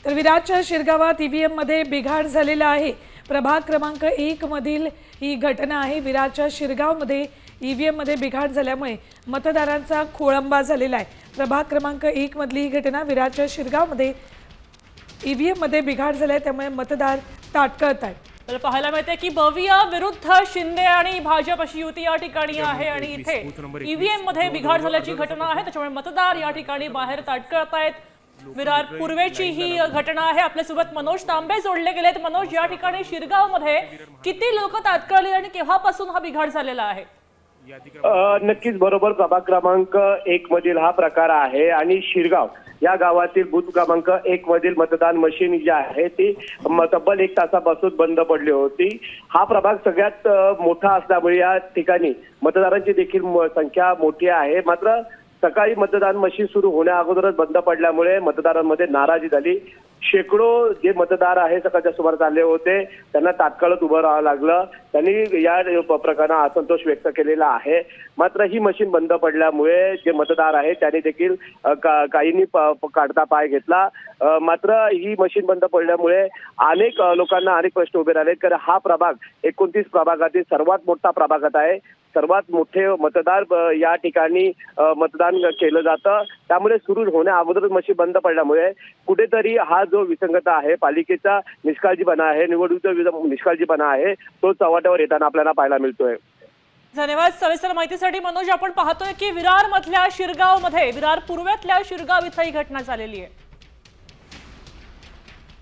तर विरारच्या शिरगावात ईव्हीएम मध्ये बिघाड झालेला आहे। प्रभाग क्रमांक 1 मधील ही घटना आहे। विरारच्या शिरगावमध्ये ईव्हीएम मध्ये बिघाड झाल्यामुळे मतदारांचा खोळंबा झालेला आहे। प्रभाग क्रमांक 1 मधली ही घटना विरारच्या शिरगावमध्ये ईव्हीएम मध्ये बिघाड झालाय, त्यामुळे मतदार ताटकळत आहेत। तर पाहायला मिळते की बविया विरुद्ध शिंदे आणि भाजप अशी युती या ठिकाणी आहे आणि इथे ईव्हीएम मध्ये बिघाड झाल्याची घटना आहे, त्यामुळे मतदार या ठिकाणी बाहेर ताटकळत आहेत। विरार पूर्वेची ही घटना आहे। आपल्यासोबत मनोज तांबे जोडले गेलेत। मनोज, या ठिकाणी शिरगाव मध्ये किती लोक ताटकळले आणि केव्हापासून हा बिघाड झालेला आहे? नक्कीच बरोबर, प्रभाग क्रमांक 1 मधील हा प्रकार आहे आणि शिरगाव या गावातील बूथ क्रमांक 1 मधील मतदान मशीन जी आहे ती तब्बल 1 तासापासून बंद पडली होती। हा प्रभाग सगळ्यात मोठा असल्यामुळे या ठिकाणी मतदारांची देखील संख्या मोठी आहे। मात्र सकाळी मतदान मशीन सुरू होण्या अगोदरच बंद पडल्यामुळे मतदारांमध्ये नाराजी झाली। शेकडो जे मतदार आहे सकाळच्या सुमारास आले होते, त्यांना तात्काळच उभं राहावं लागलं। त्यांनी या प्रकरणात असंतोष व्यक्त केलेला आहे। मात्र ही मशीन बंद पडल्यामुळे जे मतदार आहेत त्यांनी देखील काहींनी काढता पाय घेतला। मात्र ही मशीन बंद पडल्यामुळे अनेक लोकांना अनेक प्रश्न उभे राहिले, कारण हा प्रभाग 29 प्रभागातील सर्वात मोठा प्रभागात आहे। सर्वात मोठे मतदार या ठिकाणी मतदान केलं जातं, त्यामुळे सुरू होण्या अगोदरच मशीन बंद पडल्यामुळे कुठेतरी हा जो विसंगता आहे, पालिकेचा निष्काळजीपणा आहे, निवडणुकीचा निष्काळजीपणा आहे, तो चव्हाट्यावर येताना आपल्याला पाहायला मिळतोय। धन्यवाद सविस्तर माहितीसाठी मनोज। आपण पाहतोय की विरार मधल्या शिरगाव मध्ये, विरार पूर्वेतल्या शिरगाव इथं ही घटना झालेली आहे।